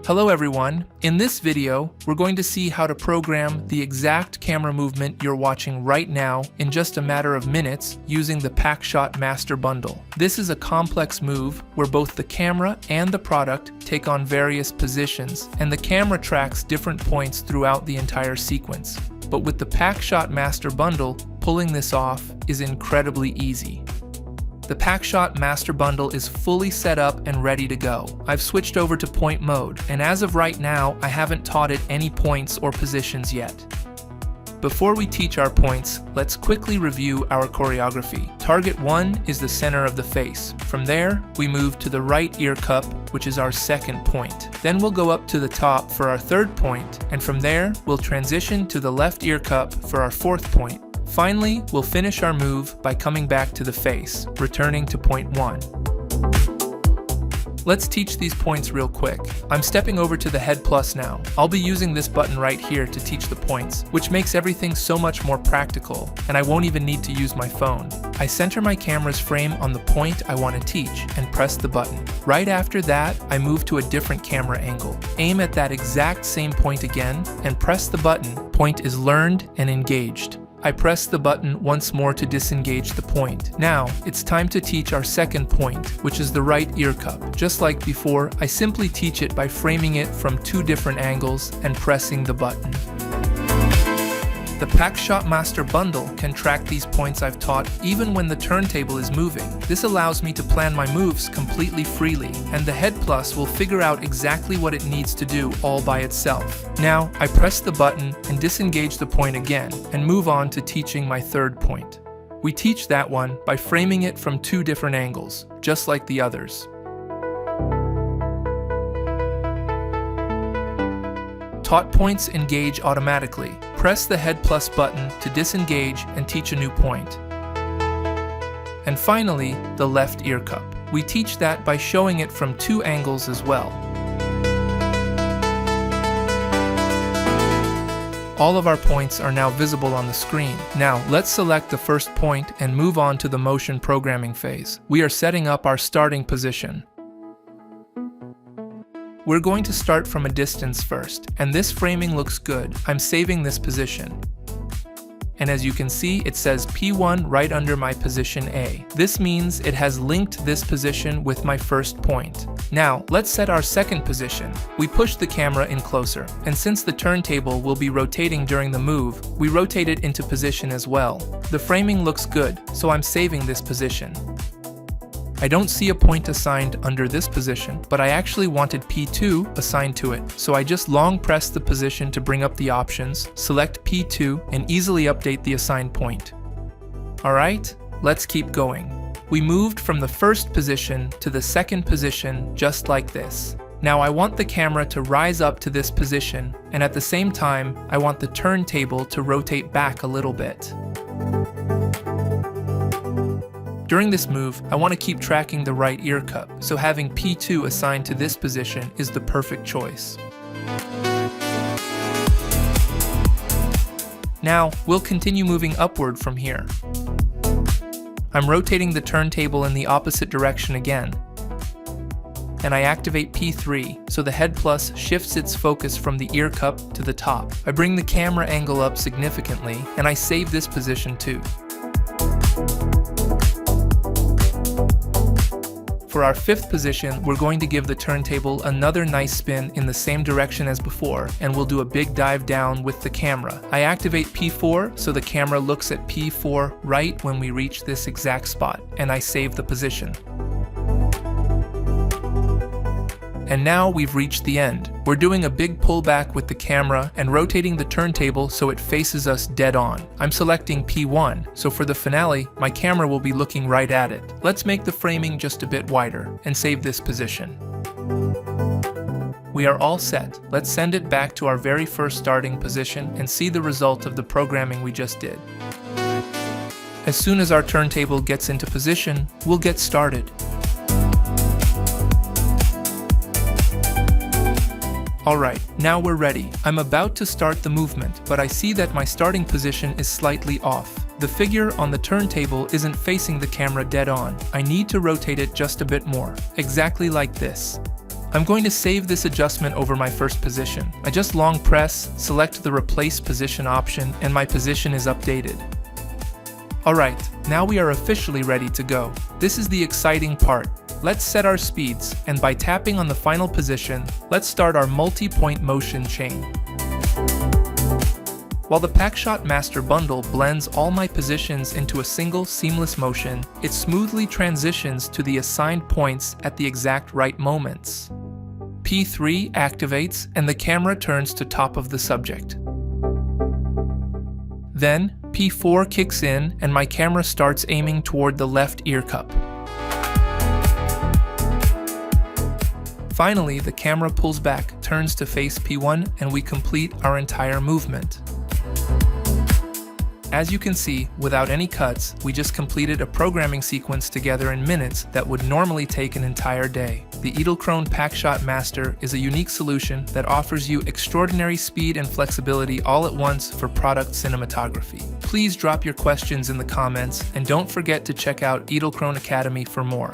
Hello everyone, in this video, we're going to see how to program the exact camera movement you're watching right now in just a matter of minutes using the Packshot Master Bundle. This is a complex move where both the camera and the product take on various positions, and the camera tracks different points throughout the entire sequence. But with the Packshot Master Bundle, pulling this off is incredibly easy. The Packshot Master Bundle is fully set up and ready to go. I've switched over to point mode, and as of right now, I haven't taught it any points or positions yet. Before we teach our points, let's quickly review our choreography. Target 1 is the center of the face. From there, we move to the right ear cup, which is our second point. Then we'll go up to the top for our third point, and from there, we'll transition to the left ear cup for our fourth point. Finally, we'll finish our move by coming back to the face, returning to point 1. Let's teach these points real quick. I'm stepping over to the HeadPLUS now. I'll be using this button right here to teach the points, which makes everything so much more practical, and I won't even need to use my phone. I center my camera's frame on the point I want to teach and press the button. Right after that, I move to a different camera angle. Aim at that exact same point again and press the button. Point is learned and engaged. I press the button once more to disengage the point. Now, it's time to teach our second point, which is the right ear cup. Just like before, I simply teach it by framing it from two different angles and pressing the button. The Packshot Master Bundle can track these points I've taught even when the turntable is moving. This allows me to plan my moves completely freely, and the HeadPLUS will figure out exactly what it needs to do all by itself. Now, I press the button and disengage the point again, and move on to teaching my third point. We teach that one by framing it from two different angles, just like the others. Taught points engage automatically. Press the HeadPLUS button to disengage and teach a new point. And finally, the left ear cup. We teach that by showing it from two angles as well. All of our points are now visible on the screen. Now, let's select the first point and move on to the motion programming phase. We are setting up our starting position. We're going to start from a distance first, and this framing looks good. I'm saving this position. And as you can see, it says P1 right under my position A. This means it has linked this position with my first point. Now, let's set our second position. We push the camera in closer, and since the turntable will be rotating during the move, we rotate it into position as well. The framing looks good, so I'm saving this position. I don't see a point assigned under this position, but I actually wanted P2 assigned to it, so I just long press the position to bring up the options, select P2, and easily update the assigned point. Alright, let's keep going. We moved from the first position to the second position just like this. Now I want the camera to rise up to this position, and at the same time, I want the turntable to rotate back a little bit. During this move, I want to keep tracking the right ear cup, so having P2 assigned to this position is the perfect choice. Now, we'll continue moving upward from here. I'm rotating the turntable in the opposite direction again, and I activate P3, so the HeadPLUS shifts its focus from the ear cup to the top. I bring the camera angle up significantly, and I save this position too. For our fifth position, we're going to give the turntable another nice spin in the same direction as before, and we'll do a big dive down with the camera. I activate P4 so the camera looks at P4 right when we reach this exact spot, and I save the position. And now we've reached the end. We're doing a big pullback with the camera and rotating the turntable so it faces us dead on. I'm selecting P1, so for the finale, my camera will be looking right at it. Let's make the framing just a bit wider and save this position. We are all set. Let's send it back to our very first starting position and see the result of the programming we just did. As soon as our turntable gets into position, we'll get started. Alright, now we're ready. I'm about to start the movement, but I see that my starting position is slightly off. The figure on the turntable isn't facing the camera dead on. I need to rotate it just a bit more, exactly like this. I'm going to save this adjustment over my first position. I just long press, select the replace position option, and my position is updated. Alright, now we are officially ready to go. This is the exciting part. Let's set our speeds, and by tapping on the final position, let's start our multi-point motion chain. While the Packshot Master Bundle blends all my positions into a single seamless motion, it smoothly transitions to the assigned points at the exact right moments. P3 activates and the camera turns to top of the subject. Then, P4 kicks in and my camera starts aiming toward the left ear cup. Finally, the camera pulls back, turns to face P1, and we complete our entire movement. As you can see, without any cuts, we just completed a programming sequence together in minutes that would normally take an entire day. The edelkrone Packshot Master is a unique solution that offers you extraordinary speed and flexibility all at once for product cinematography. Please drop your questions in the comments, and don't forget to check out Edelkrone Academy for more.